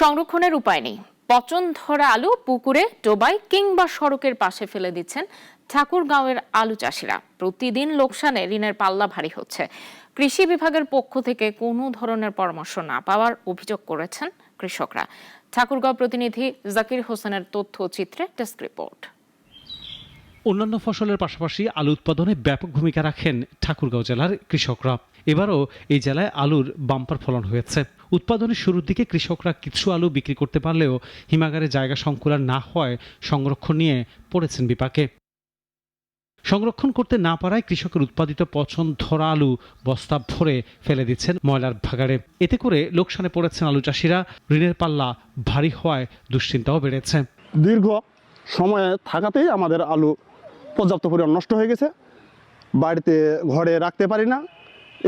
সংরক্ষণের উপায় নেই। পচন ধরা আলু পুকুরে, ডোবায় কিংবা সড়কের পাশে ফেলে দিচ্ছেন ঠাকুরগাঁওয়ের আলু চাষিরা। প্রতিদিন লোকসানে ঋণের পাল্লা ভারী হচ্ছে। কৃষি বিভাগের পক্ষ থেকে কোনো ধরনের পরামর্শ না পাওয়ার অভিযোগ করেছেন কৃষকরা। ঠাকুরগাঁও প্রতিনিধি জাকির হোসেনের তথ্যচিত্রে ডেস্ক রিপোর্ট। অন্যান্য ফসলের পাশাপাশি আলু উৎপাদনে ব্যাপক ভূমিকা রাখেন ঠাকুরগাঁও জেলার কৃষকরা। এবারও এই জেলায় আলুর বাম্পার ফলন হয়েছে। উৎপাদনের শুরুর দিকে কৃষকরা কিছু আলু বিক্রি করতে পারলেও হিমাগারে জায়গা সংকুলান না হওয়ায় সংরক্ষণ নিয়ে পড়েছেন বিপাকে। সংরক্ষণ করতে না পারায় কৃষকের উৎপাদিত পচন ধরা আলু বস্তা ভরে ফেলে দিচ্ছেন ময়লার ভাগাড়ে। এতে করে লোকসানে পড়েছেন আলু চাষিরা। ঋণের পাল্লা ভারী হওয়ায় দুশ্চিন্তাও বেড়েছে। দীর্ঘ সময়ে থাকাতেই আমাদের আলু পর্যাপ্ত পরিমাণ নষ্ট হয়ে গেছে। বাড়িতে ঘরে রাখতে পারি না,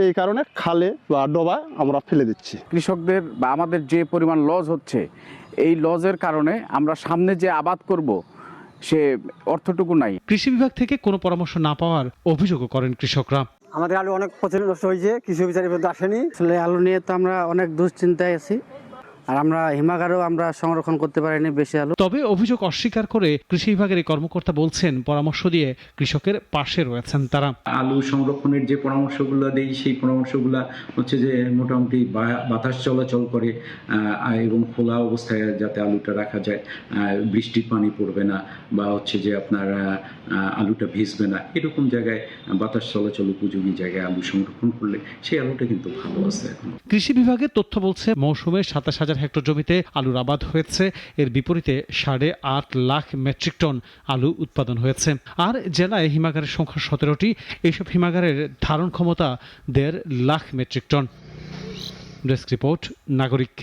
এই কারণে খালে বা ডোবায় আমরা ফেলে দিচ্ছি। কৃষকদের বা আমাদের যে পরিমাণ লস হচ্ছে, এই লসের কারণে আমরা সামনে যে আবাদ করব সে অর্থটুকু নাই। কৃষি বিভাগ থেকে কোনো পরামর্শ না পাওয়ার অভিযোগও করেন কৃষকরা। আমাদের আলু অনেক পচন নষ্ট হয়েছে, কৃষি বিচারের মধ্যে আসেনি। আসলে আলু নিয়ে তো আমরা অনেক দুশ্চিন্তায় আছি, আর আমরা হিমাগারেও আমরা সংরক্ষণ করতে পারিনি বেশি আলু। তবে অভিযোগ অস্বীকার করে কৃষি বিভাগের এই কর্মকর্তা বলছেন, পরামর্শ দিয়ে কৃষকের পাশে রয়েছেন তারা। আলু সংরক্ষণের যে পরামর্শগুলো দেই, সেই পরামর্শগুলো হচ্ছে যে মোটামুটি বাতাস চলাচল করে এবং খোলা অবস্থায় যাতে আলুটা রাখা যায়, বৃষ্টির পানি পড়বে না বা হচ্ছে যে আপনার আলুটা ভিজবে না, এরকম জায়গায় বাতাস চলাচল উপযোগী জায়গায় আলু সংরক্ষণ করলে সেই আলুটা কিন্তু ভালো আছে। এখন কৃষি বিভাগের তথ্য বলছে, মৌসুমে 27,000 হেক্টর জমিতে আলুর আবাদ হয়েছে। এর বিপরীতে 8.5 লাখ মেট্রিক টন আলু উৎপাদন হয়েছে। আর জেলায় হিমাগারের সংখ্যা 17টি। এইসব হিমাগারের ধারণ ক্ষমতা 1.5 lakh metric ton. Desk report, নাগরিক।